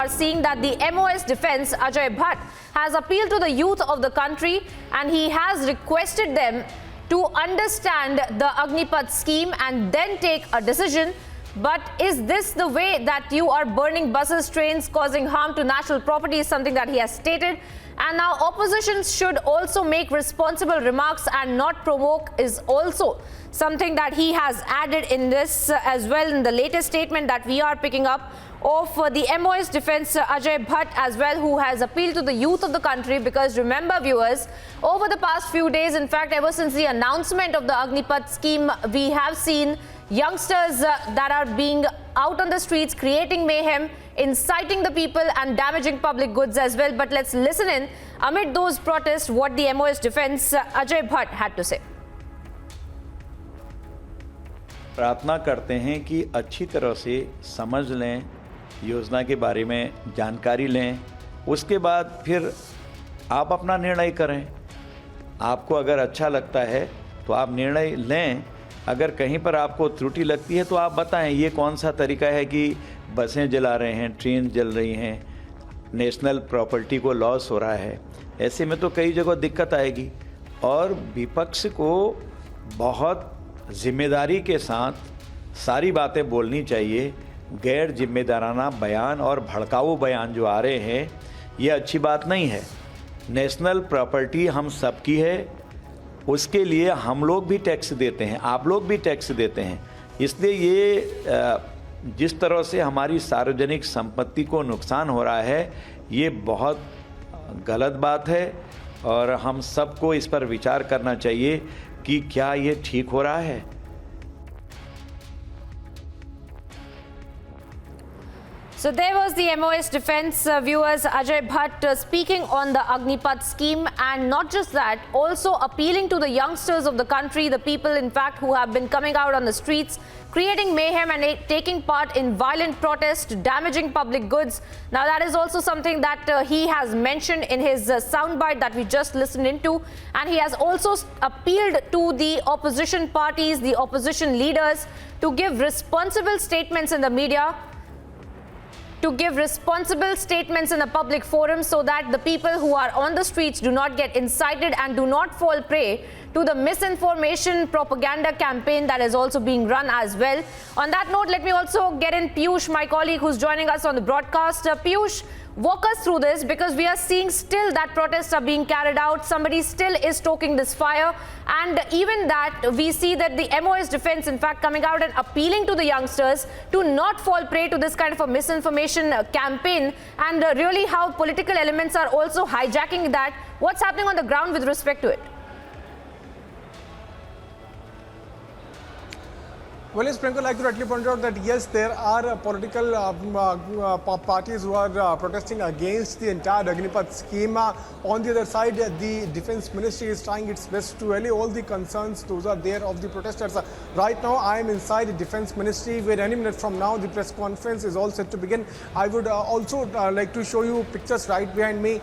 seeing that the MoS defense, Ajay Bhatt, has appealed to the youth of the country and he has requested them to understand the Agnipath scheme and then take a decision. But is this the way that you are burning buses, trains, causing harm to national property is something that he has stated. And now opposition should also make responsible remarks and not provoke is also something that he has added in this as well in the latest statement that we are picking up of the MoS defense Ajay Bhatt as well, who has appealed to the youth of the country. Because remember viewers, over the past few days, in fact ever since the announcement of the Agnipath scheme, we have seen youngsters that are being out on the streets creating mayhem, inciting the people and damaging public goods as well. But let's listen in amid those protests what the MoS defense Ajay Bhatt had to say. प्रार्थना करते हैं कि अच्छी तरह से समझ लें, योजना के बारे में जानकारी लें, उसके बाद फिर आप अपना निर्णय करें। आपको अगर अच्छा लगता है तो आप निर्णय लें, अगर कहीं पर आपको त्रुटि लगती है तो आप बताएं ये कौन सा तरीका है कि बसें जला रहे हैं, ट्रेन जल रही हैं, नेशनल प्रॉपर्टी को लॉस हो रहा है। ऐसे में तो कई जगह दिक्कत आएगी और विपक्ष को बहुत जिम्मेदारी के साथ सारी बातें बोलनी चाहिए। गैर जिम्मेदाराना बयान और भड़काऊ बयान जो आ रहे हैं ये अच्छी बात नहीं है। नेशनल प्रॉपर्टी हम सबकी है, उसके लिए हम लोग भी टैक्स देते हैं, आप लोग भी टैक्स देते हैं। इसलिए ये जिस तरह से हमारी सार्वजनिक संपत्ति को नुकसान हो रहा है ये बहुत गलत बात है और हम सबको इस पर विचार करना चाहिए कि क्या ये ठीक हो रहा है। So there was the MoS defense viewers Ajay Bhatt speaking on the Agnipath scheme, and not just that, also appealing to the youngsters of the country, the people in fact who have been coming out on the streets, creating mayhem and taking part in violent protests, damaging public goods. Now that is also something that he has mentioned in his soundbite that we just listened into, and he has also appealed to the opposition parties, the opposition leaders, to give responsible statements in the media, to give responsible statements in a public forum so that the people who are on the streets do not get incited and do not fall prey to the misinformation propaganda campaign that is also being run as well. On that note, let me also get in Piyush, my colleague who's joining us on the broadcast. Piyush, walk us through this, because we are seeing still that protests are being carried out. Somebody still is stoking this fire. And even that, we see that the MoS defense, in fact, coming out and appealing to the youngsters to not fall prey to this kind of a misinformation campaign, and really how political elements are also hijacking that. What's happening on the ground with respect to it? Well, yes, Priyanka, like you rightly pointed out that yes, there are political parties who are protesting against the entire Agnipath scheme. On the other side, the Defence Ministry is trying its best to allay all the concerns those are there of the protesters. Right now, I am inside the Defence Ministry, where any minute from now the press conference is all set to begin. I would also like to show you pictures right behind me.